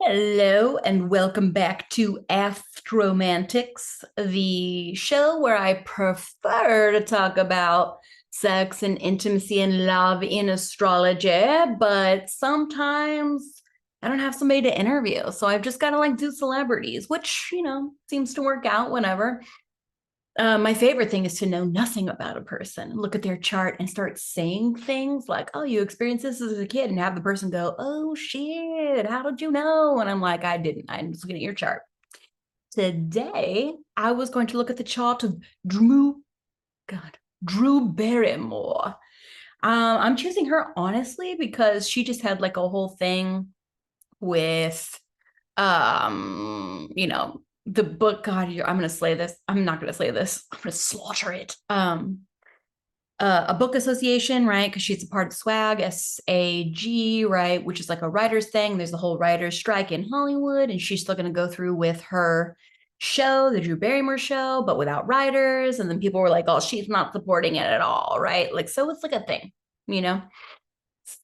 Hello and welcome back to Astromantics, the show where I prefer to talk about sex and intimacy and love in astrology, but sometimes I don't have somebody to interview, so I've just got to do celebrities, which, seems to work out whenever. My favorite thing is to know nothing about a person, look at their chart and start saying things like, oh, you experienced this as a kid, and have the person go, oh shit, how did you know? And I'm like, I didn't. I'm just looking at your chart. Today, I was going to look at the chart of Drew Barrymore. I'm choosing her honestly because she just had like a whole thing with the book. God, I'm gonna slay this. I'm not gonna slay this. I'm gonna slaughter it. A book association, right? Because she's a part of SWAG, SAG, right? Which is like a writers thing. There's the whole writers strike in Hollywood, and she's still gonna go through with her show, the Drew Barrymore show, but without writers. And then people were like, "Oh, she's not supporting it at all," right? Like, so it's like a thing, you know.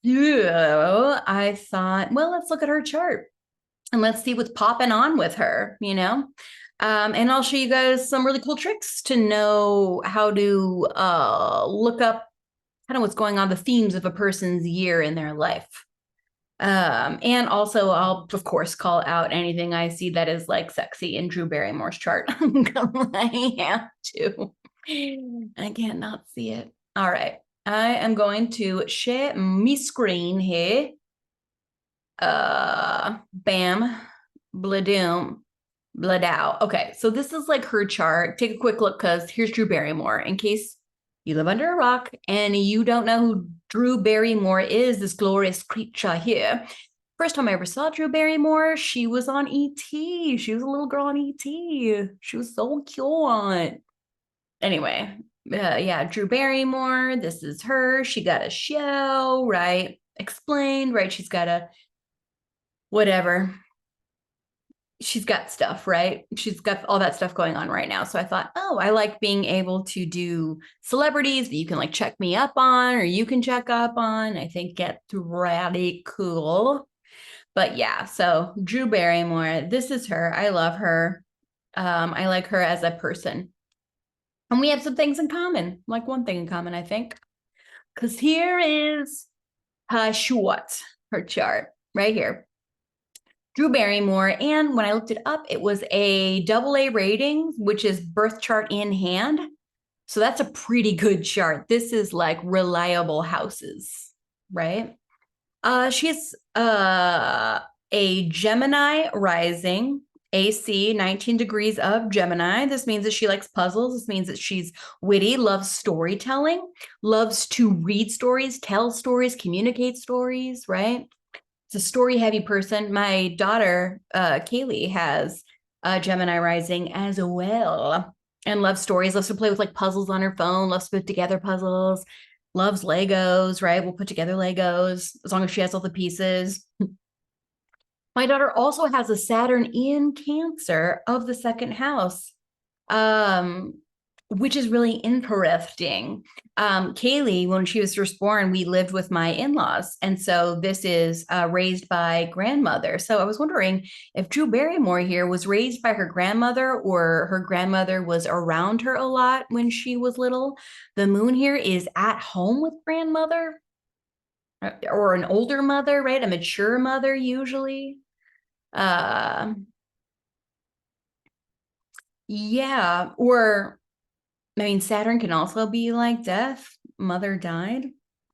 So I thought, well, let's look at her chart and let's see what's popping on with her. And I'll show you guys some really cool tricks to know how to look up kind of what's going on, the themes of a person's year in their life. And also, I'll, of course, call out anything I see that is like sexy in Drew Barrymore's chart. I have to. I can't not see it. All right. I am going to share my screen here. Bam, bladoom, bladow. Okay, so this is like her chart. Take a quick look because here's Drew Barrymore. In case you live under a rock and you don't know who Drew Barrymore is, this glorious creature here. First time I ever saw Drew Barrymore, she was on ET. She was a little girl on ET. She was so cute. Anyway, yeah, Drew Barrymore. This is her. She got a show, right? Explained, right? She's got a whatever. She's got stuff, right? She's got all that stuff going on right now. So I thought, oh, I like being able to do celebrities that you can like check me up on or you can check up on. I think it's really cool. But yeah, so Drew Barrymore, this is her. I love her. I like her as a person. And we have some things in common, like one thing in common, I think. Because here is her short, her chart right here. Drew Barrymore. And when I looked it up, it was a AA rating, which is birth chart in hand. So that's a pretty good chart. This is like reliable houses, right? She's a Gemini rising, AC 19 degrees of Gemini. This means that she likes puzzles. This means that she's witty, loves storytelling, loves to read stories, tell stories, communicate stories, right? It's a story heavy person. My daughter, Kaylee, has a Gemini rising as well and loves stories, loves to play with like puzzles on her phone, loves to put together puzzles, loves Legos, right? We'll put together Legos as long as she has all the pieces. My daughter also has a Saturn in Cancer of the second house. Um, which is really interesting. Kaylee, when she was first born, we lived with my in-laws. And so this is raised by grandmother. So I was wondering if Drew Barrymore here was raised by her grandmother or her grandmother was around her a lot when she was little. The moon here is at home with grandmother or an older mother, right? A mature mother usually. Uh, yeah, or I mean, Saturn can also be like death. Mother died.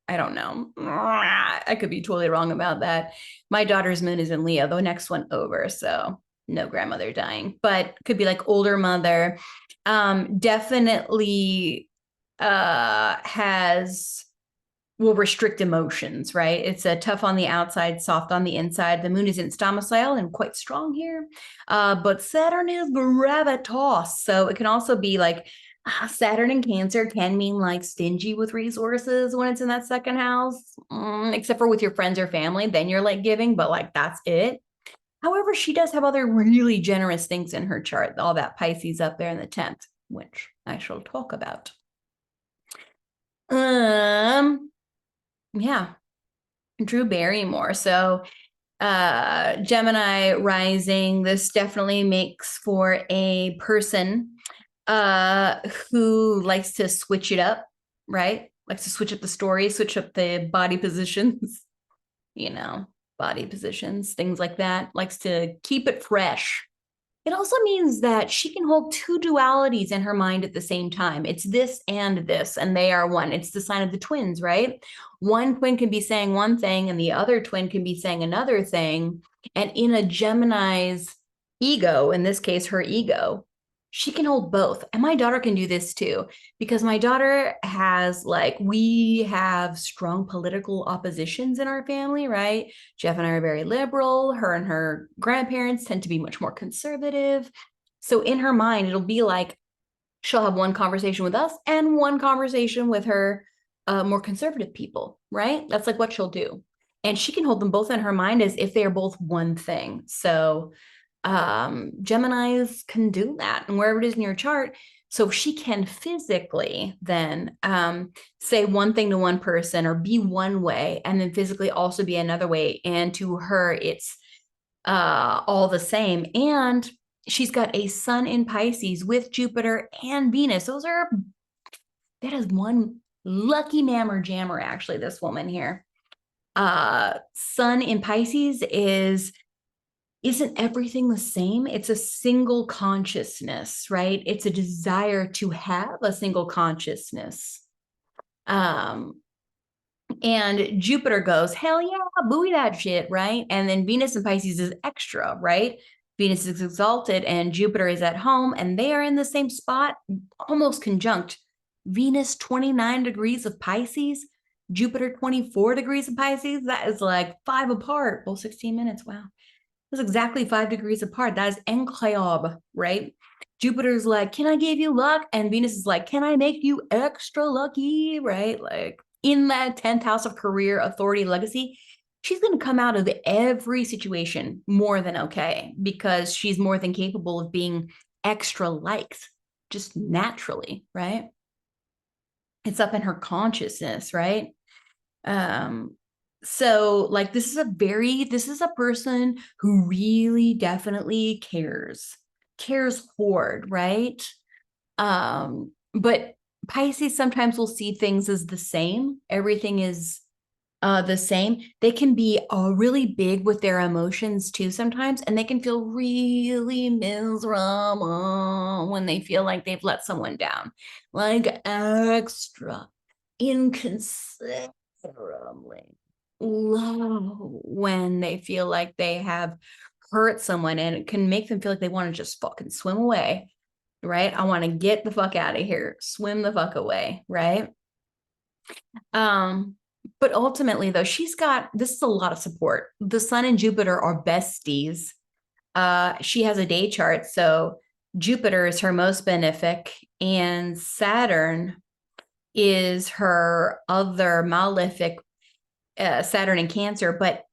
I don't know. I could be totally wrong about that. My daughter's moon is in Leo, the next one over. So no grandmother dying, but could be like older mother. Definitely has will restrict emotions, right? It's a tough on the outside, soft on the inside. The moon is in its domicile and quite strong here. But Saturn is gravitas. So it can also be like Saturn in Cancer can mean like stingy with resources when it's in that second house, except for with your friends or family. Then you're like giving, but like that's it. However, she does have other really generous things in her chart, all that Pisces up there in the 10th, which I shall talk about. Yeah, Drew Barrymore. So Gemini rising, this definitely makes for a person who likes to switch it up, right? Likes to switch up the story, switch up the body positions, you know, body positions, things like that. Likes to keep it fresh. It also means that she can hold two dualities in her mind at the same time. It's this, and they are one. It's the sign of the twins, right? One twin can be saying one thing, and the other twin can be saying another thing. And in a Gemini's ego, in this case, her ego, she can hold both. And my daughter can do this too, because my daughter has, like, we have strong political oppositions in our family, right? Jeff and I are very liberal. Her and her grandparents tend to be much more conservative. So in her mind, it'll be like she'll have one conversation with us and one conversation with her more conservative people, right? That's like what she'll do. And she can hold them both in her mind as if they are both one thing. So Geminis can do that, and wherever it is in your chart. So she can physically then say one thing to one person or be one way, and then physically also be another way. And to her, it's all the same. And she's got a sun in Pisces with Jupiter and Venus. That is one lucky mammer jammer, actually, this woman here. Sun in Pisces isn't everything the same? It's a single consciousness, right? It's a desire to have a single consciousness. And Jupiter goes, hell yeah, buoy that shit, right? And then Venus and Pisces is extra, right? Venus is exalted and Jupiter is at home, and they are in the same spot, almost conjunct. Venus 29 degrees of Pisces, Jupiter 24 degrees of Pisces. That is like 5 apart. Well, 16 minutes. Wow. That's exactly 5 degrees apart. That is enclave, right? Jupiter's like, can I give you luck? And Venus is like, can I make you extra lucky, right? Like in that 10th house of career, authority, legacy, she's going to come out of every situation more than okay, because she's more than capable of being extra liked just naturally, right? It's up in her consciousness, right? So like this is a person who really definitely cares hard, right? But Pisces sometimes will see things as the same. Everything is the same. They can be really big with their emotions too sometimes, and they can feel really miserable when they feel like they've let someone down, like extra inconsiderably low when they feel like they have hurt someone, and it can make them feel like they want to just fucking swim away, right? I want to get the fuck out of here, swim the fuck away, right? But ultimately though, this is a lot of support. The Sun and Jupiter are besties. She has a day chart, so Jupiter is her most benefic, and Saturn is her other malefic, Saturn in Cancer, but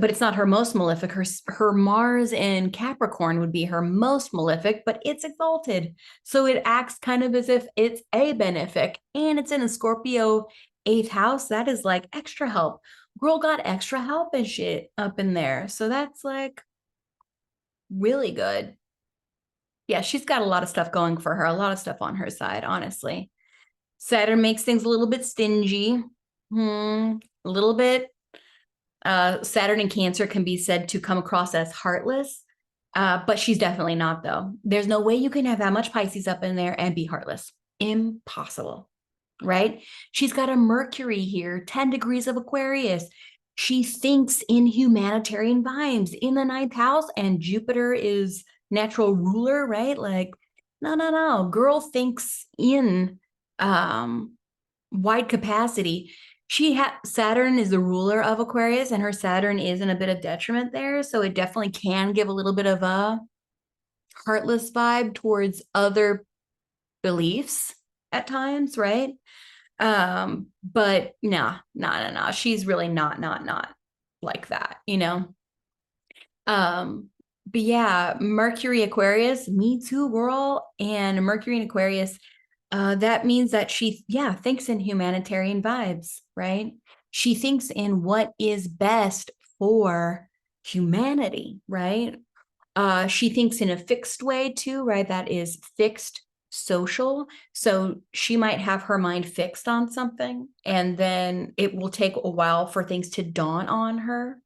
it's not her most malefic. Her Mars in Capricorn would be her most malefic, but it's exalted. So it acts kind of as if it's a benefic, and it's in a Scorpio 8th house. That is like extra help. Girl got extra help and shit up in there. So that's like really good. Yeah, she's got a lot of stuff going for her, a lot of stuff on her side, honestly. Saturn makes things a little bit stingy, a little bit. Saturn in Cancer can be said to come across as heartless, but she's definitely not, though. There's no way you can have that much Pisces up in there and be heartless. Impossible, right? She's got a Mercury here, 10 degrees of Aquarius. She thinks in humanitarian vibes in the 9th house, and Jupiter is natural ruler, right? Like, no. Girl thinks in wide capacity. Saturn is the ruler of Aquarius, and her Saturn is in a bit of detriment there. So it definitely can give a little bit of a heartless vibe towards other beliefs at times, right? But no. She's really not like that, you know? But yeah, Mercury Aquarius, me too, girl. And Mercury in Aquarius, that means that she thinks in humanitarian vibes, right? She thinks in what is best for humanity, right? She thinks in a fixed way too, right? That is fixed social. So she might have her mind fixed on something, and then it will take a while for things to dawn on her,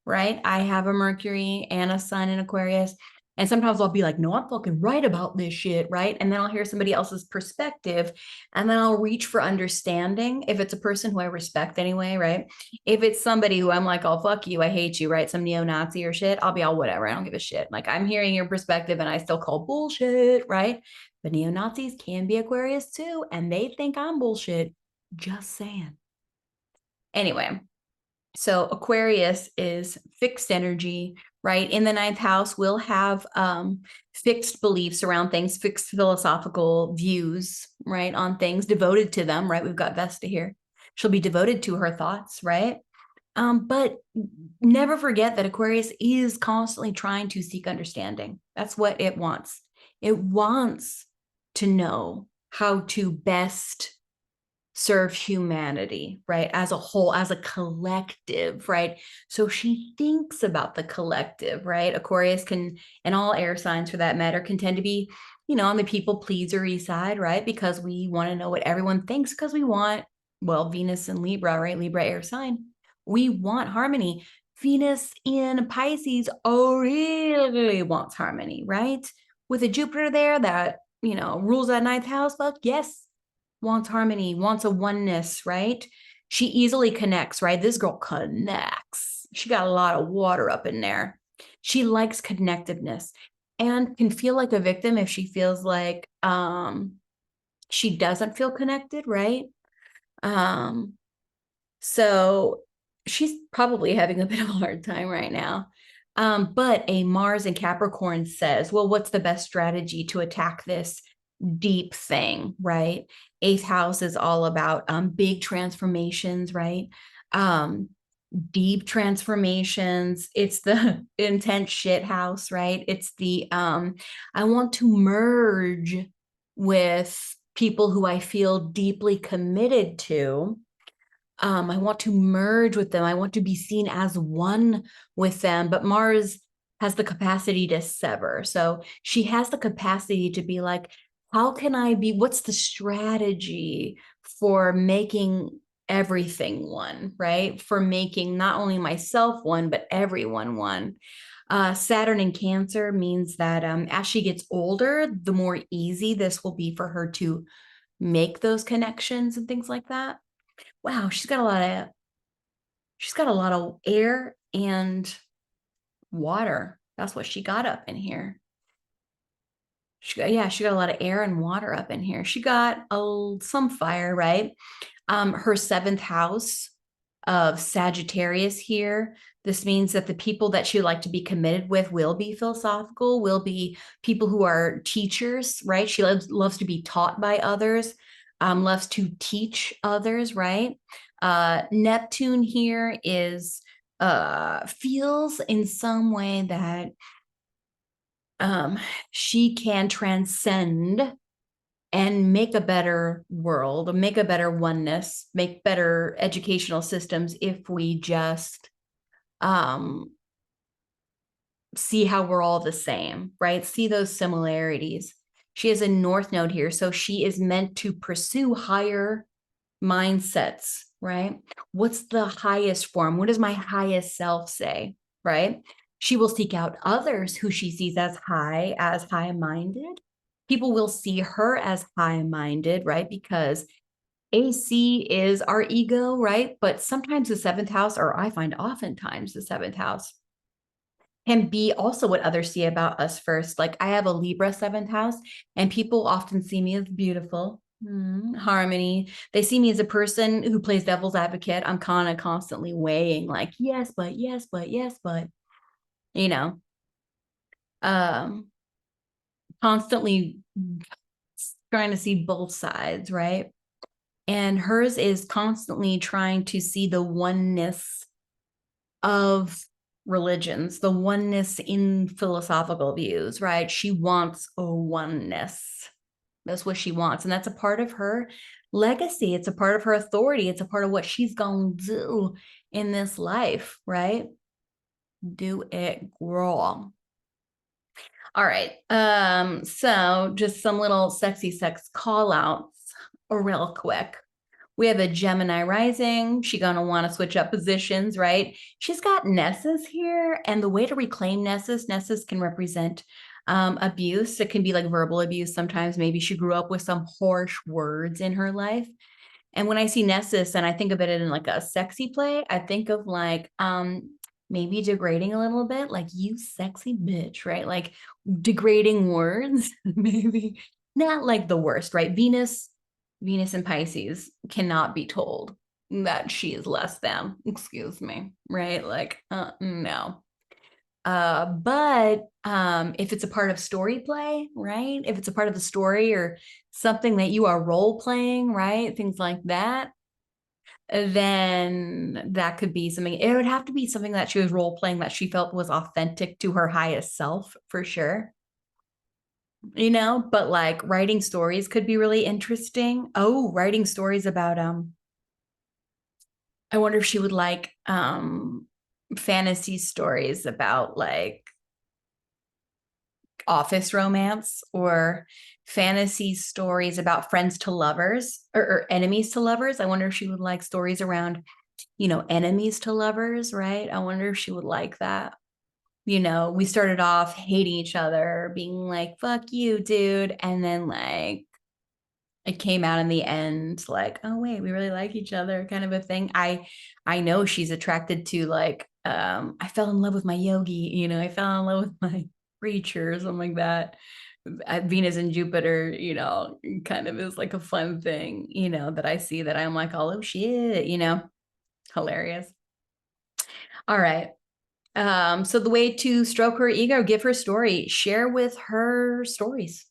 right? I have a Mercury and a Sun in Aquarius. And sometimes I'll be like, no, I'm fucking right about this shit, right? And then I'll hear somebody else's perspective, and then I'll reach for understanding if it's a person who I respect anyway, right? If it's somebody who I'm like, oh, fuck you, I hate you, right? Some neo-Nazi or shit, I'll be all whatever. I don't give a shit. Like, I'm hearing your perspective and I still call bullshit, right? But neo-Nazis can be Aquarius too, and they think I'm bullshit. Just saying. Anyway, so Aquarius is fixed energy, right? In the ninth house, we'll have fixed beliefs around things, fixed philosophical views, right, on things, devoted to them, right? We've got Vesta here. She'll be devoted to her thoughts, right? But never forget that Aquarius is constantly trying to seek understanding. That's what it wants. It wants to know how to best serve humanity, right? As a whole, as a collective, right? So she thinks about the collective, right? Aquarius can, and all air signs for that matter, can tend to be, on the people pleasery side, right? Because we want to know what everyone thinks, because we want, well, Venus and Libra, right? Libra air sign. We want harmony. Venus in Pisces really wants harmony, right? With a Jupiter there that, rules that ninth house, fuck yes, wants harmony, wants a oneness, right? She easily connects, right? This girl connects. She got a lot of water up in there. She likes connectiveness and can feel like a victim if she feels like she doesn't feel connected, right? Um, so she's probably having a bit of a hard time right now. But a Mars and Capricorn says, well, what's the best strategy to attack this deep thing, right? Eighth house is all about big transformations, right? Um, Deep transformations. It's the intense shit house, right? It's the I want to merge with people who I feel deeply committed to. I want to merge with them. I want to be seen as one with them. But Mars has the capacity to sever. So she has the capacity to be like, how can I be? What's the strategy for making everything one, right? For making not only myself one, but everyone one. Saturn in Cancer means that as she gets older, the more easy this will be for her to make those connections and things like that. Wow, she's got a lot of air and water. That's what she got up in here. She got a lot of air and water up in here. She got some fire, right? Her seventh house of Sagittarius here. This means that the people that she would like to be committed with will be philosophical, will be people who are teachers, right? She loves to be taught by others, loves to teach others, right? Neptune here is feels in some way that she can transcend and make a better world, make a better oneness, make better educational systems if we just see how we're all the same, right? See those similarities. She has a North Node here, so she is meant to pursue higher mindsets, right? What's the highest form? What does my highest self say, right? She will seek out others who she sees as high-minded. People will see her as high-minded, right? Because AC is our ego, right? But sometimes the seventh house, or I find oftentimes the seventh house, can be also what others see about us first. Like I have a Libra seventh house, and people often see me as beautiful, harmony. They see me as a person who plays devil's advocate. I'm kind of constantly weighing, like, yes, but, yes, but, yes, but, you know, um, constantly trying to see both sides, right? And hers is constantly trying to see the oneness of religions, the oneness in philosophical views, right? She wants a oneness. That's what she wants. And that's a part of her legacy. It's a part of her authority. It's a part of what she's going to do in this life, right? Do it, girl. All right. So just some little sexy sex call outs real quick. We have a Gemini rising. She's going to want to switch up positions, right? She's got Nessus here. And the way to reclaim Nessus can represent abuse. It can be like verbal abuse sometimes. Maybe she grew up with some harsh words in her life. And when I see Nessus and I think of it in like a sexy play, I think of like maybe degrading a little bit, like you sexy bitch, right? Like degrading words, maybe not like the worst, right? Venus and Pisces cannot be told that she is less than, excuse me, right? Like, no. But if it's a part of story play, right? If it's a part of the story or something that you are role playing, right? Things like that, then that could be something. It would have to be something that she was role playing that she felt was authentic to her highest self for sure. But like writing stories could be really interesting. Oh, writing stories about I wonder if she would like fantasy stories about like office romance or fantasy stories about friends to lovers or enemies to lovers. I wonder if she would like stories around, enemies to lovers, right? I wonder if she would like that. We started off hating each other, being like, fuck you, dude. And then like it came out in the end like, oh wait, we really like each other, kind of a thing. I know she's attracted to like I fell in love with my yogi, I fell in love with my preacher or something like that. Venus and Jupiter, kind of is like a fun thing, that I see that I'm like, oh shit, hilarious. All right. So the way to stroke her ego, give her story, share with her stories,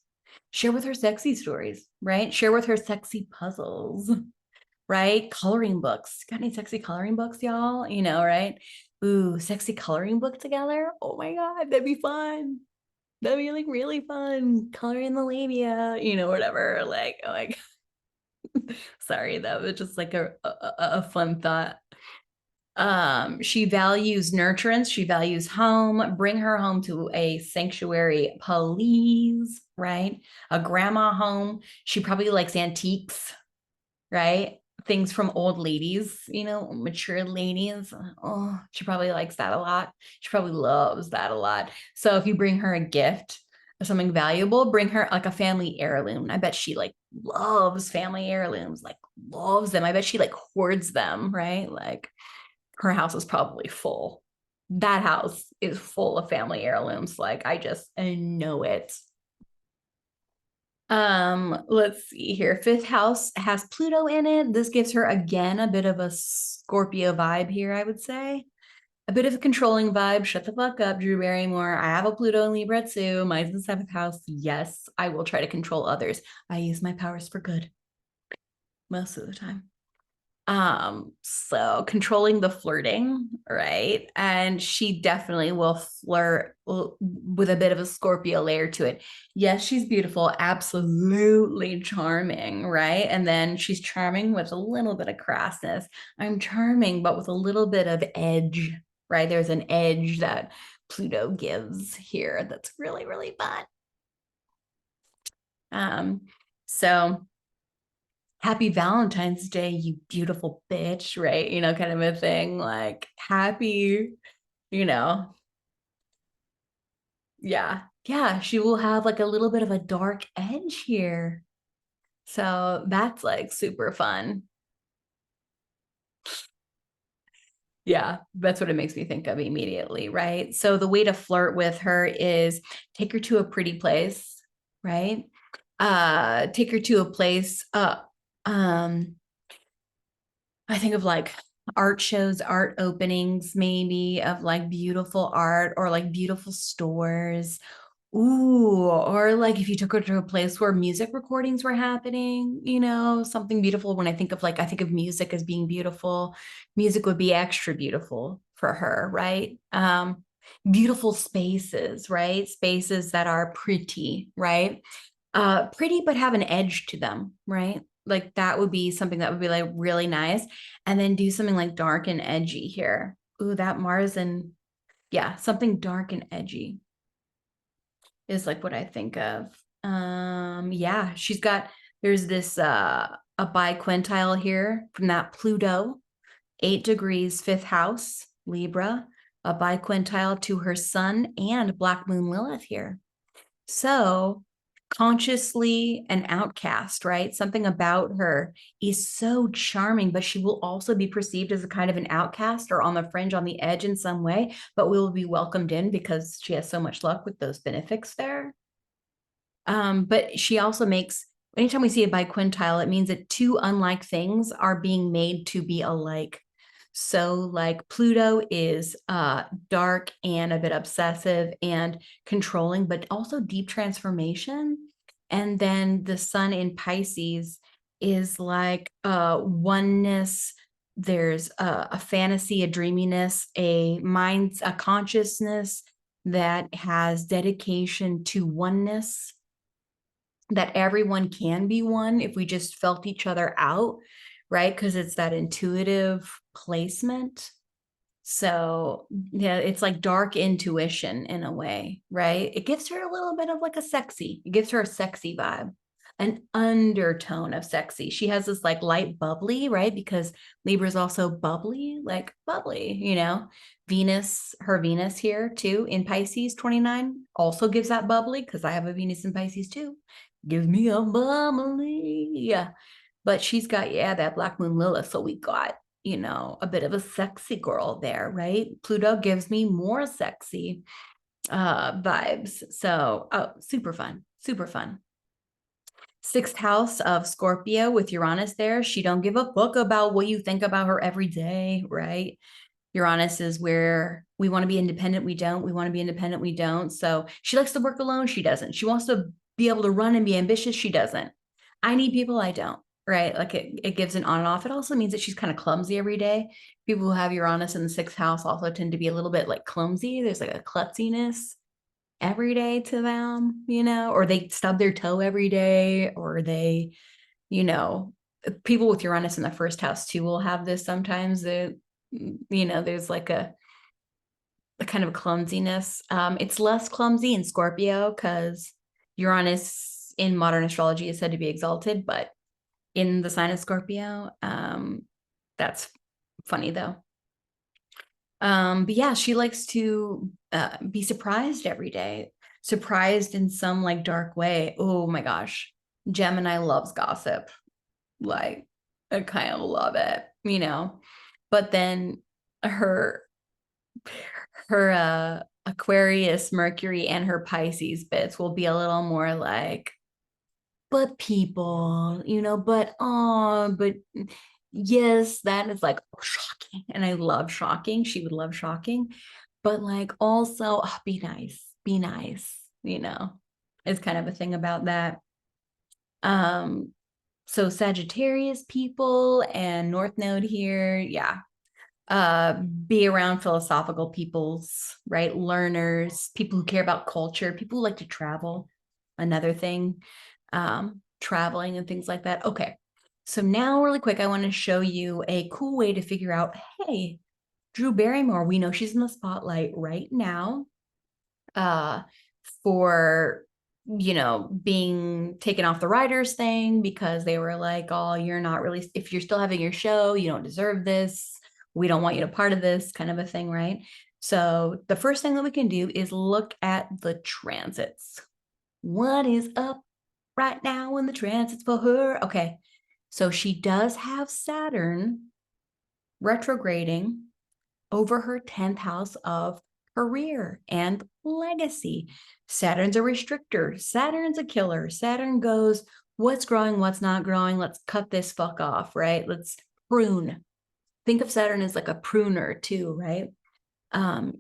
share with her sexy stories, right? Share with her sexy puzzles, right? Coloring books. Got any sexy coloring books, y'all? Right? Ooh, sexy coloring book together. Oh my God, that'd be fun. That'd be like really fun. Coloring the labia, whatever. Like, oh my God. Sorry, that was just like a fun thought. She values nurturance, she values home. Bring her home to a sanctuary, please, right? A grandma home. She probably likes antiques, right? Things from old ladies, mature ladies. Oh, she probably likes that a lot. She probably loves that a lot. So if you bring her a gift or something valuable, bring her like a family heirloom. I bet she like loves family heirlooms, like loves them. I bet she like hoards them, right? Like her house is probably full. That house is full of family heirlooms. Like I know it. Let's see here. Fifth house has Pluto in it. This gives her again a bit of a Scorpio vibe here, I would say. A bit of a controlling vibe. Shut the fuck up, Drew Barrymore. I have a Pluto in Libra too. Mine's in the seventh house. Yes, I will try to control others. I use my powers for good most of the time. So controlling the flirting, right? And she definitely will flirt with a bit of a Scorpio layer to it. Yes, she's beautiful, absolutely charming, right? And then she's charming with a little bit of crassness. I'm charming, but with a little bit of edge, right? There's an edge that Pluto gives here that's really, really fun. So happy Valentine's Day, you beautiful bitch, right? Kind of a thing. Like, happy, you know, yeah. Yeah, she will have like a little bit of a dark edge here. So that's like super fun. Yeah, that's what it makes me think of immediately, right? So the way to flirt with her is take her to a pretty place, right? Take her to a place, um, I think of like art shows, art openings, maybe of like beautiful art or like beautiful stores. Ooh, or like if you took her to a place where music recordings were happening, something beautiful. When I think of like, I think of music as being beautiful. Music would be extra beautiful for her, right? Beautiful spaces, right? Spaces that are pretty, right? Pretty, but have an edge to them, right? Like that would be something that would be like really nice. And then do something like dark and edgy here. Ooh, that Mars and yeah, something dark and edgy is like what I think of. Yeah, there's this a biquintile here from that Pluto, 8 degrees, fifth house, Libra, a biquintile to her sun and Black Moon Lilith here. So consciously an outcast, right? Something about her is so charming, but she will also be perceived as a kind of an outcast or on the fringe, on the edge in some way, but will be welcomed in because she has so much luck with those benefics there. But she also makes, anytime we see a biquintile, it means that two unlike things are being made to be alike. So like Pluto is dark and a bit obsessive and controlling, but also deep transformation. And then the sun in Pisces is like oneness. There's a fantasy, a dreaminess, a mind, a consciousness that has dedication to oneness, that everyone can be one if we just felt each other out, right? Because it's that intuitive placement. So, yeah, it's like dark intuition in a way, right? It gives her a little bit of like it gives her a sexy vibe, an undertone of sexy. She has this like light bubbly, right? Because Libra is also bubbly, like bubbly, her Venus here too in Pisces 29 also gives that bubbly because I have a Venus in Pisces too. Give me a bubbly. Yeah. But she's got, yeah, that Black Moon Lilith. So we got, a bit of a sexy girl there, right? Pluto gives me more sexy vibes. So, oh, super fun, super fun. Sixth house of Scorpio with Uranus there. She don't give a fuck about what you think about her every day, right? Uranus is where we want to be independent, we don't. We want to be independent, we don't. So she likes to work alone, she doesn't. She wants to be able to run and be ambitious, she doesn't. I need people, I don't, right? Like it gives an on and off. It also means that she's kind of clumsy every day. People who have Uranus in the sixth house also tend to be a little bit like clumsy. There's like a klutziness every day to them, or they stub their toe every day, or they, you know, people with Uranus in the first house too will have this sometimes. There's like a kind of clumsiness. It's less clumsy in Scorpio because Uranus in modern astrology is said to be exalted, but in the sign of Scorpio, that's funny though. But yeah, she likes to be surprised every day, surprised in some like dark way. Oh my gosh, Gemini loves gossip. Like, I kind of love it. But then her Aquarius, Mercury, and her Pisces bits will be a little more like, but people, but yes, that is like shocking. And I love shocking. She would love shocking, but like also be nice, it's kind of a thing about that. Um, so Sagittarius people and North Node here, yeah, be around philosophical peoples, right? Learners, people who care about culture, people who like to travel, another thing, traveling and things like that. Okay, so now really quick, I want to show you a cool way to figure out, hey, Drew Barrymore, we know she's in the spotlight right now for being taken off the writers thing because they were like, oh, you're not really, if you're still having your show, you don't deserve this, we don't want you to part of this kind of a thing, right? So the first thing that we can do is look at the transits. What is up right now in the transits for her? Okay, so she does have Saturn retrograding over her 10th house of career and legacy. Saturn's a restrictor. Saturn's a killer. Saturn goes, what's growing, what's not growing? Let's cut this fuck off, right? Let's prune. Think of Saturn as like a pruner too, right?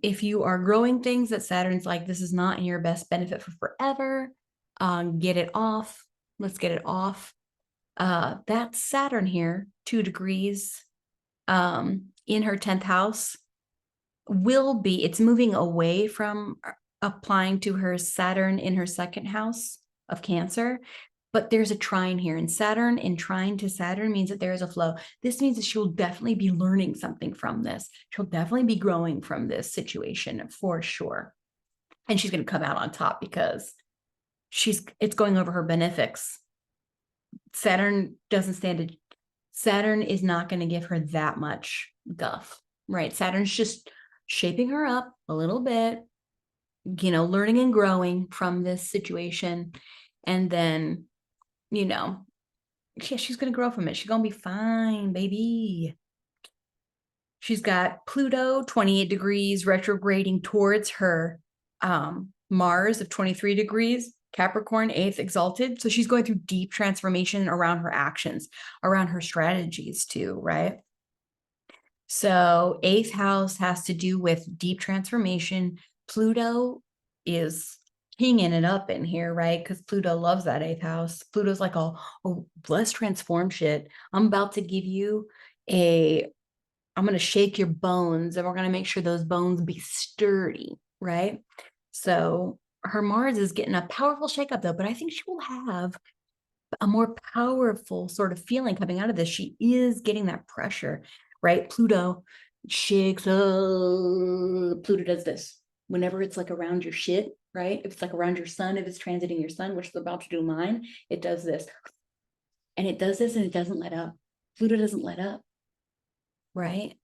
If you are growing things that Saturn's like, this is not in your best benefit for forever, get it off. Let's get it off. That's Saturn here, 2 degrees in her 10th house it's moving away from applying to her Saturn in her second house of Cancer. But there's a trine here, and Saturn in trine to Saturn means that there is a flow. This means that she will definitely be learning something from this. She'll definitely be growing from this situation for sure. And she's going to come out on top because it's going over her benefics. Saturn doesn't stand to, Saturn is not going to give her that much guff, right? Saturn's just shaping her up a little bit, learning and growing from this situation. And then, she's going to grow from it. She's going to be fine, baby. She's got Pluto 28 degrees retrograding towards her Mars of 23 degrees, Capricorn 8th exalted. So she's going through deep transformation around her actions, around her strategies too, right? So 8th house has to do with deep transformation. Pluto is hanging it up in here, right? Because Pluto loves that 8th house. Pluto's like, oh, let's transform shit. I'm about to give you I'm going to shake your bones and we're going to make sure those bones be sturdy, right? So her Mars is getting a powerful shakeup though, but I think she will have a more powerful sort of feeling coming out of this. She is getting that pressure, right? Pluto shakes. Pluto does this whenever it's like around your shit, right? If it's like around your sun, if it's transiting your sun, which is about to do mine, it does this. And it does this and it doesn't let up. Pluto doesn't let up, right?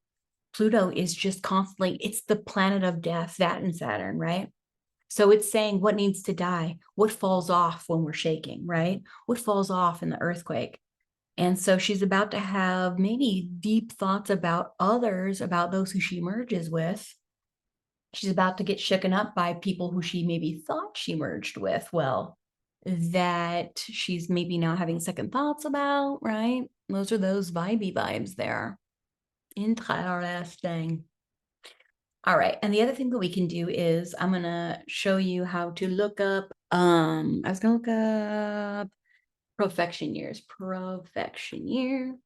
Pluto is just constantly, it's the planet of death, that and Saturn, right? So it's saying what needs to die, what falls off when we're shaking, right? What falls off in the earthquake. And so she's about to have maybe deep thoughts about others, about those who she merges with. She's about to get shooken up by people who she maybe thought she merged with. Well, that she's maybe now having second thoughts about, right? Those are those vibey vibes there. Interesting. All right. And the other thing that we can do is I'm going to show you how to look up, I was going to look up profection years, profection year.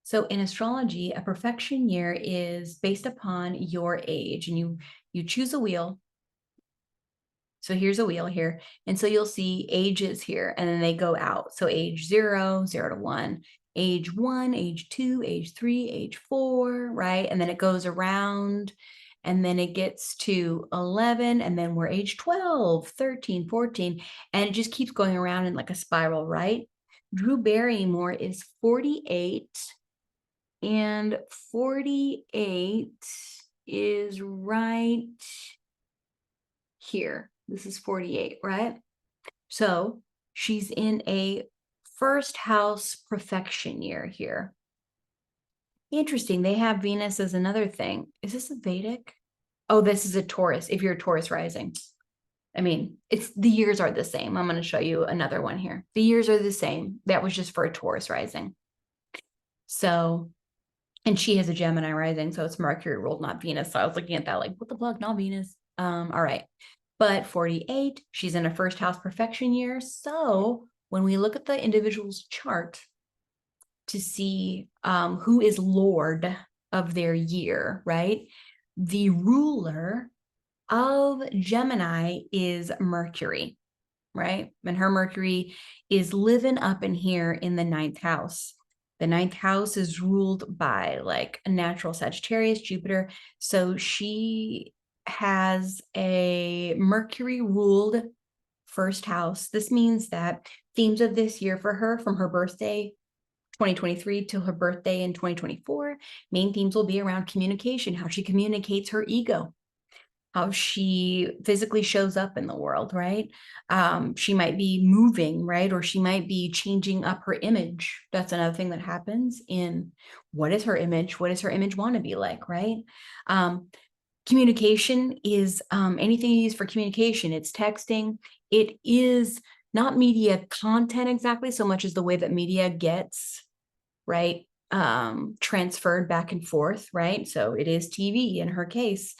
So in astrology, a profection year is based upon your age, and you choose a wheel. So here's a wheel here. And so you'll see ages here, and then they go out. So age 0, 0 to 1, age 1, age 2, age 3, age 4, right? And then it goes around, and then it gets to 11, and then we're age 12, 13, 14, and it just keeps going around in like a spiral, right? Drew Barrymore is 48, and 48 is right here. This is 48, right? So she's in a first house profection year here. Interesting. They have Venus as another thing. Is this a Vedic? Oh, this is a Taurus, if you're a Taurus rising. I mean, the years are the same. I'm going to show you another one here. The years are the same. That was just for a Taurus rising. So, and she has a Gemini rising, so it's Mercury ruled, not Venus. So I was looking at that like, what the fuck, not Venus. All right. But 48, she's in a first house perfection year. So when we look at the individual's chart to see who is Lord of their year, right? The ruler of Gemini is Mercury, right? And her Mercury is living up in here in the 9th house. The 9th house is ruled by like a natural Sagittarius, Jupiter. So she has a Mercury ruled first house. This means that themes of this year for her from her birthday 2023 till her birthday in 2024, main themes will be around communication, how she communicates her ego, how she physically shows up in the world, right? She might be moving, right? Or she might be changing up her image. That's another thing that happens in what is her image? What does her image want to be like, right? Communication is anything you use for communication. It's texting. It is not media content exactly so much as the way that media gets, right? Transferred back and forth, right? So it is TV in her case.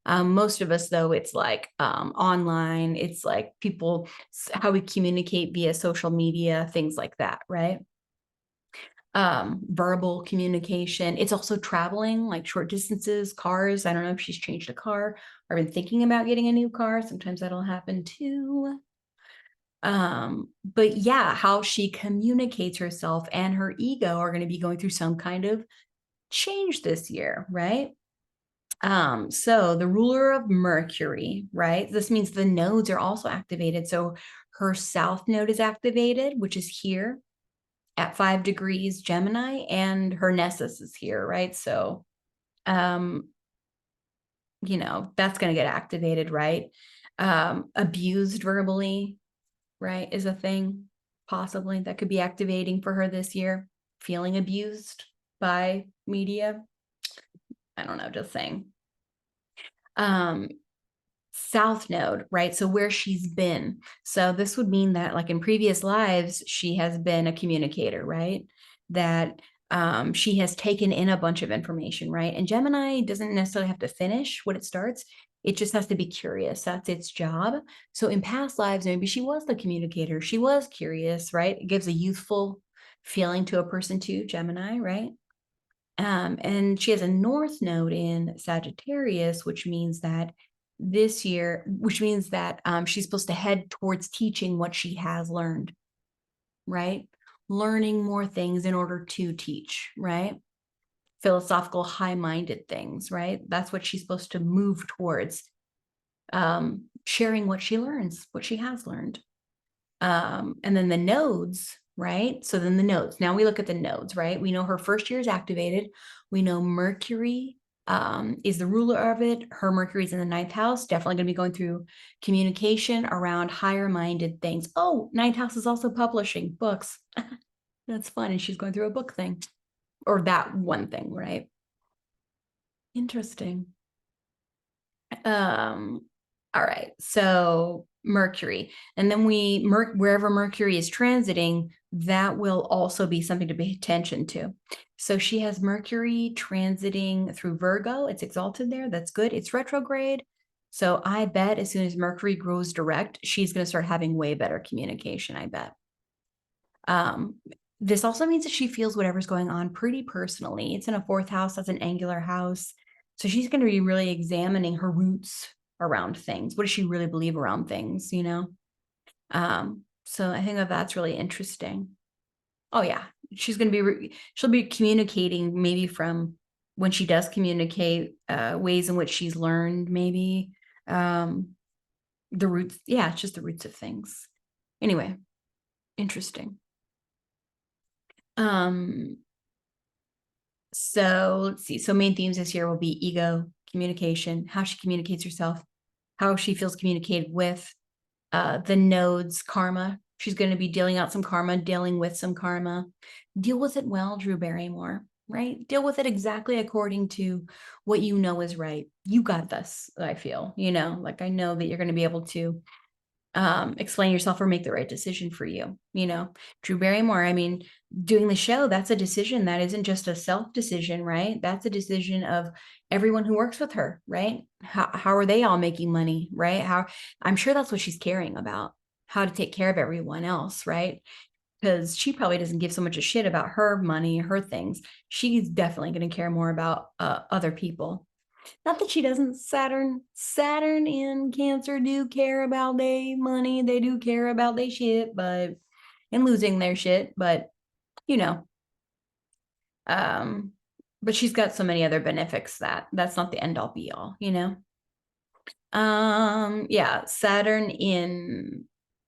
Most of us, though, it's like online. It's like people, how we communicate via social media, things like that, right? Verbal communication. It's also traveling, like short distances, cars. I don't know if she's changed a car or been thinking about getting a new car. Sometimes that'll happen too. But yeah, how she communicates herself and her ego are going to be going through some kind of change this year, right? So the ruler of Mercury, right? This means the nodes are also activated. So her south node is activated, which is here at 5 degrees Gemini, and her Nessus is here, right? So, that's going to get activated, right? Abused verbally, right, is a thing possibly that could be activating for her this year. Feeling abused by media. I don't know, just saying. South node, right? So where she's been. So this would mean that, like in previous lives, she has been a communicator, right? That she has taken in a bunch of information, right? And Gemini doesn't necessarily have to finish what it starts. It just has to be curious. That's its job. So in past lives, maybe she was the communicator. She was curious, right? It gives a youthful feeling to a person too, Gemini, right? And she has a north node in Sagittarius, which means that this year, which means that she's supposed to head towards teaching what she has learned, right? Learning more things in order to teach, right? Philosophical, high-minded things, right? That's what she's supposed to move towards, sharing what she learns, what she has learned. And then the nodes, right? So then the nodes. Now we look at the nodes, right? We know her first year is activated. We know Mercury is the ruler of it. Her Mercury is in the ninth house, definitely going to be going through communication around higher minded things. Oh, ninth house is also publishing books. That's fun. And she's going through a book thing, or that one thing, right? Interesting. All right. So Mercury, and then wherever Mercury is transiting, that will also be something to pay attention to. So she has Mercury transiting through Virgo. It's exalted there. That's good. It's retrograde. So I bet as soon as Mercury grows direct, she's going to start having way better communication, I bet. This also means that she feels whatever's going on pretty personally. It's in a fourth house, that's an angular house. So she's going to be really examining her roots around things. What does she really believe around things, So I think that's really interesting. Oh yeah, she'll be communicating maybe from when she does communicate, ways in which she's learned, maybe the roots. Yeah, it's just the roots of things. Anyway, interesting. So let's see. So main themes this year will be ego, communication, how she communicates herself, how she feels communicated with, the nodes, karma. She's going to be dealing out some karma, dealing with some karma. Deal with it well, Drew Barrymore, right? Deal with it exactly according to what you know is right. You got this, I feel, like I know that you're going to be able to explain yourself or make the right decision for you. Drew Barrymore, I mean, doing the show, that's a decision that isn't just a self decision, right? That's a decision of everyone who works with her, right? How are they all making money, right? I'm sure that's what she's caring about, how to take care of everyone else, right? Because she probably doesn't give so much a shit about her money, her things. She's definitely going to care more about other people. Not that she doesn't. Saturn and Cancer do care about their money. They do care about their shit, and losing their shit, but you know. But she's got so many other benefits that's not the end all be all. Yeah, Saturn in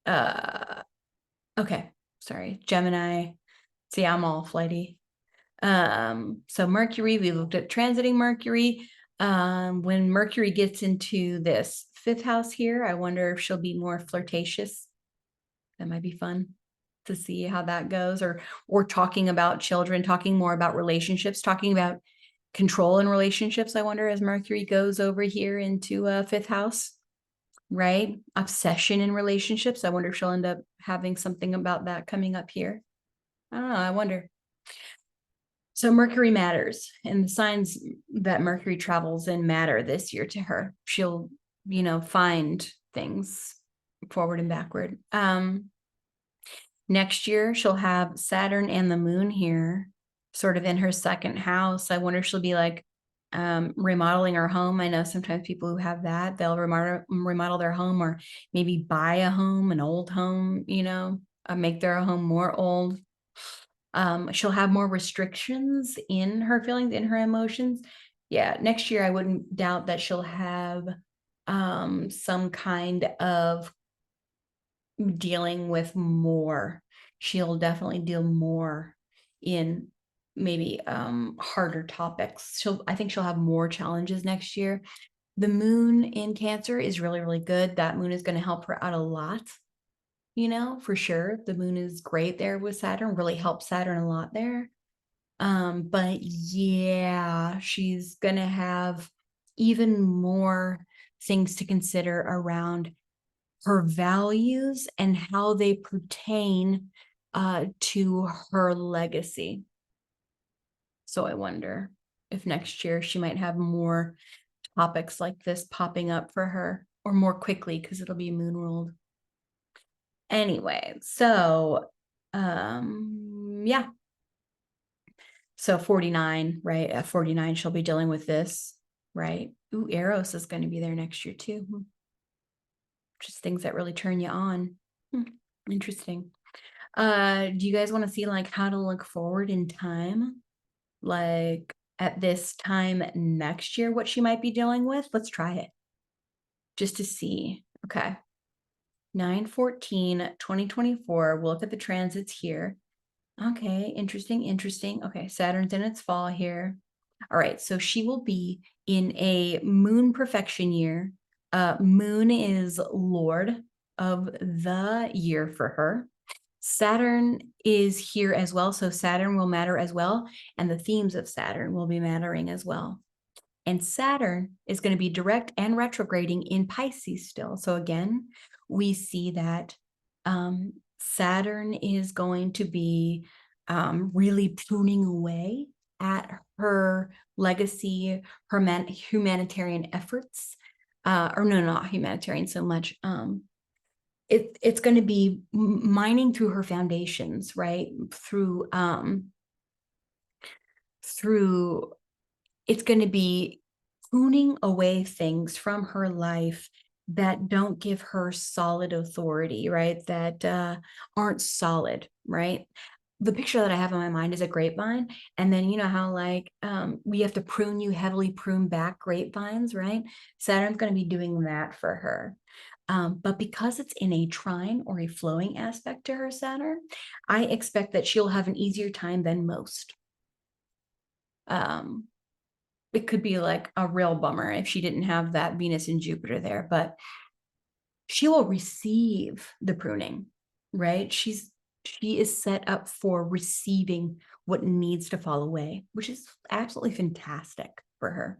okay, sorry, Gemini. See, I'm all flighty. So Mercury, we looked at transiting Mercury. When Mercury gets into this fifth house here, I wonder if she'll be more flirtatious. That might be fun to see how that goes, or talking about children, talking more about relationships, talking about control in relationships. I wonder as Mercury goes over here into fifth house, right? Obsession in relationships. I wonder if she'll end up having something about that coming up here. I don't know. I wonder. So Mercury matters, and the signs that Mercury travels in matter this year to her. She'll, find things forward and backward. Next year, she'll have Saturn and the moon here, sort of in her second house. I wonder if she'll be like, remodeling her home. I know sometimes people who have that, they'll remodel their home, or maybe buy a home, an old home, make their home more old. She'll have more restrictions in her feelings, in her emotions. Yeah, next year I wouldn't doubt that she'll have some kind of dealing with more. She'll definitely deal more in maybe harder topics. I think she'll have more challenges next year. The moon in Cancer is really, really good. That moon is going to help her out a lot, for sure. The moon is great there with Saturn, really helps Saturn a lot there. But yeah, she's going to have even more things to consider around her values and how they pertain to her legacy. So I wonder if next year she might have more topics like this popping up for her, or more quickly, because it'll be moon ruled. Anyway, so yeah. So 49, right? At 49, she'll be dealing with this, right? Ooh, Eros is going to be there next year too. Just things that really turn you on. Interesting. Do you guys want to see like how to look forward in time? Like at this time next year, what she might be dealing with? Let's try it. Just to see. Okay. 9/14/2024. We'll look at the transits here. Okay, interesting. Okay, Saturn's in its fall here. All right, so she will be in a moon perfection year. Moon is lord of the year for her. Saturn is here as well, so Saturn will matter as well, and the themes of Saturn will be mattering as well. And Saturn is going to be direct and retrograding in Pisces still. So again, we see that Saturn is going to be really pruning away at her legacy, her humanitarian efforts. Or no, not humanitarian so much. It's going to be mining through her foundations, right? Through it's going to be pruning away things from her life that don't give her solid authority, right? That aren't solid, right? The picture that I have in my mind is a grapevine. And then you know how like we have to heavily prune back grapevines, right? Saturn's going to be doing that for her. But because it's in a trine or a flowing aspect to her Saturn, I expect that she'll have an easier time than most. It could be like a real bummer if she didn't have that Venus and Jupiter there, but she will receive the pruning, right? She is set up for receiving what needs to fall away, which is absolutely fantastic for her.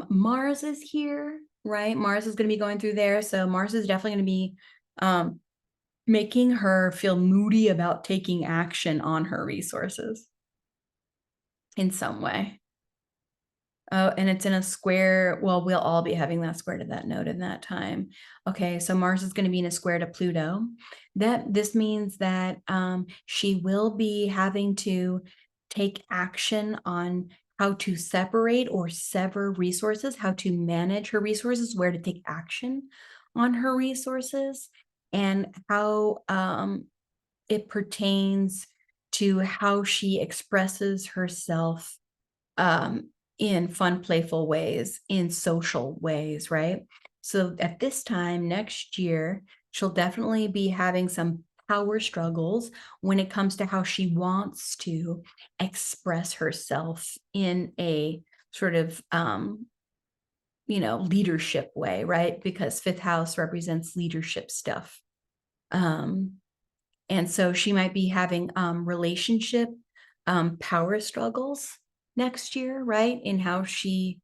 Mars is here, right? Mars is going to be going through there. So Mars is definitely going to be making her feel moody about taking action on her resources in some way. Oh, and it's in a square. Well, we'll all be having that square to that node in that time. Okay, so Mars is going to be in a square to Pluto. This means that she will be having to take action on how to separate or sever resources, how to manage her resources, where to take action on her resources, and how it pertains to how she expresses herself in fun, playful ways, in social ways, right? So at this time next year, she'll definitely be having some power struggles when it comes to how she wants to express herself in a sort of leadership way, right? Because fifth house represents leadership stuff. And so she might be having relationship power struggles next year, right? In how she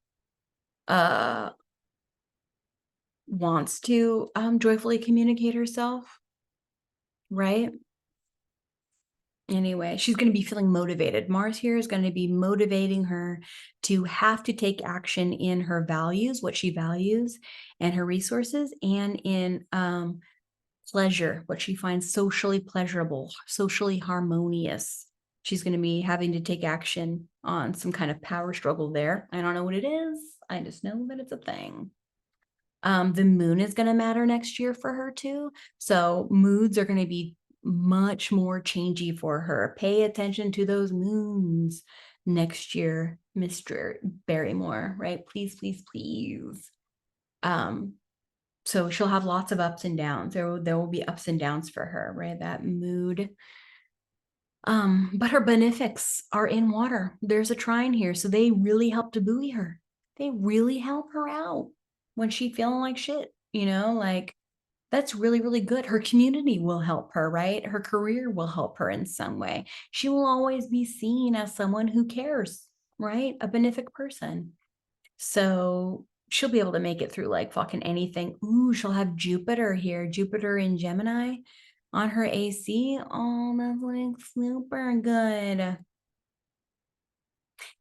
wants to joyfully communicate herself, right? Anyway, she's going to be feeling motivated. Mars here is going to be motivating her to have to take action in her values, what she values, and her resources, and in pleasure, what she finds socially pleasurable, socially harmonious. She's going to be having to take action on some kind of power struggle there. I don't know what it is. I just know that it's a thing. The moon is going to matter next year for her too. So moods are going to be much more changey for her. Pay attention to those moons next year, Mr. Barrymore, right? Please, please, please. So she'll have lots of ups and downs. There will be ups and downs for her, right? That mood. But her benefics are in water. There's a trine here, so they really help to buoy her. They really help her out when she's feeling like shit, like that's really, really good. Her community will help her, right? Her career will help her in some way. She will always be seen as someone who cares, right? A benefic person. So she'll be able to make it through like fucking anything. Ooh, she'll have Jupiter here, Jupiter in Gemini on her AC. Oh, that's like super good.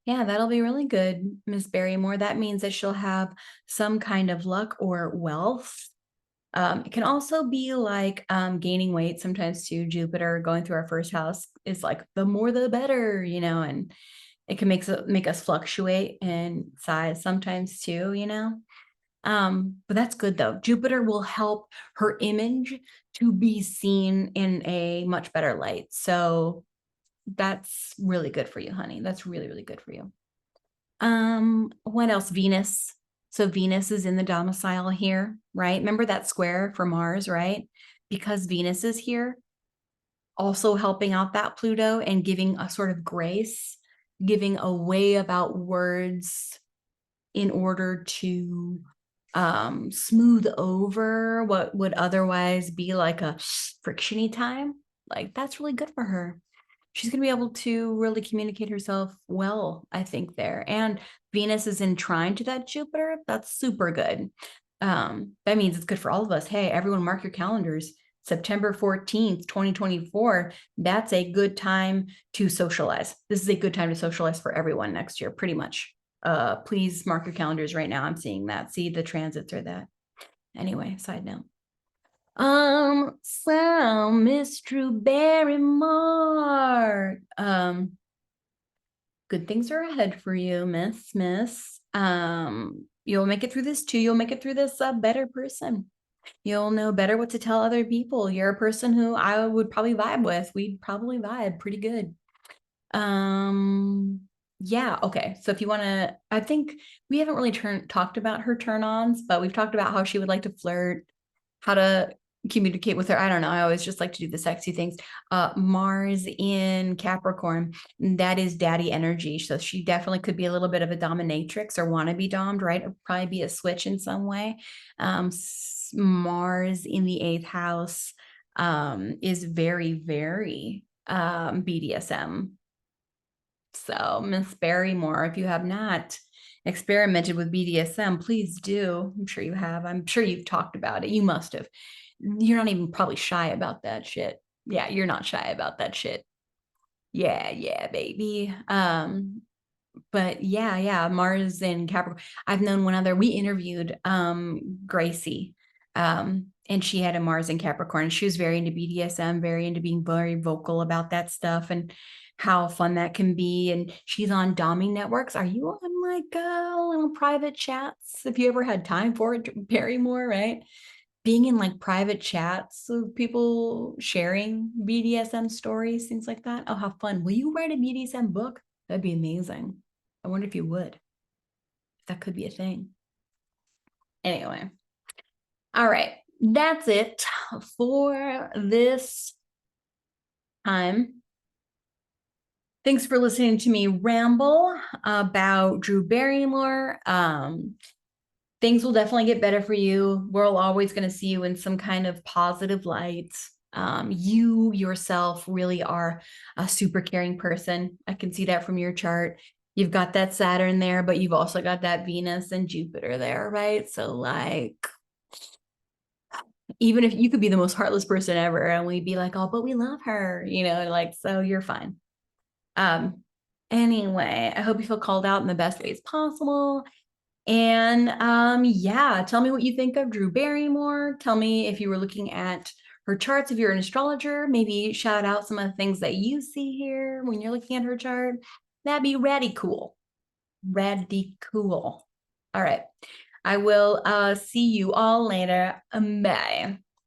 Yeah, that'll be really good, Miss Barrymore. That means that she'll have some kind of luck or wealth. It can also be like gaining weight sometimes too. Jupiter going through our first house is like the more the better, and it can make us fluctuate in size sometimes too. But that's good though. Jupiter will help her image to be seen in a much better light. So that's really good for you, honey. That's really, really good for you. What else? Venus. So Venus is in the domicile here, right? Remember that square for Mars, right? Because Venus is here, also helping out that Pluto and giving a sort of grace, giving a way about words in order to smooth over what would otherwise be like a frictiony time. Like that's really good for her. She's going to be able to really communicate herself well, I think, there. And Venus is in trine to that Jupiter. That's super good. That means it's good for all of us. Hey, everyone, mark your calendars. September 14th, 2024. That's a good time to socialize. This is a good time to socialize for everyone next year, pretty much. Please mark your calendars right now. I'm seeing that. See, the transits are that. Anyway, side note. So Miss Drew Barrymore. Good things are ahead for you, Miss. You'll make it through this too. You'll make it through this a better person. You'll know better what to tell other people. You're a person who I would probably vibe with. We'd probably vibe pretty good. Yeah, okay. So if you want to, I think we haven't really talked about her turn-ons, but we've talked about how she would like to flirt, how to communicate with her. I don't know. I always just like to do the sexy things. Mars in Capricorn, that is daddy energy. So she definitely could be a little bit of a dominatrix or want to be domed, right? Or probably be a switch in some way. Mars in the eighth house is very, very BDSM. So, Miss Barrymore, if you have not experimented with BDSM, please do. I'm sure you have. I'm sure you've talked about it. You must have. You're not even probably shy about that shit. Yeah, you're not shy about that shit. Yeah, baby. But yeah, Mars and Capricorn. I've known one other. We interviewed Gracie. And she had a Mars and Capricorn. She was very into BDSM, very into being very vocal about that stuff and how fun that can be. And she's on Dommy networks. Are you on like little private chats? If you ever had time for it, Barrymore, right? Being in like private chats of people sharing BDSM stories, things like that. Oh, how fun. Will you write a BDSM book? That'd be amazing. I wonder if you would. If that could be a thing. Anyway. All right. That's it for this time. Thanks for listening to me ramble about Drew Barrymore. Things will definitely get better for you. We're always going to see you in some kind of positive light. You yourself really are a super caring person. I can see that from your chart. You've got that Saturn there, but you've also got that Venus and Jupiter there, right? So like, even if you could be the most heartless person ever and we'd be like, oh, but we love her, like, so you're fine. Anyway, I hope you feel called out in the best ways possible. And yeah, tell me what you think of Drew Barrymore. Tell me if you were looking at her charts if you're an astrologer. Maybe shout out some of the things that you see here when you're looking at her chart. That'd be ratty cool. Ratty cool. All right. I will see you all later. Bye.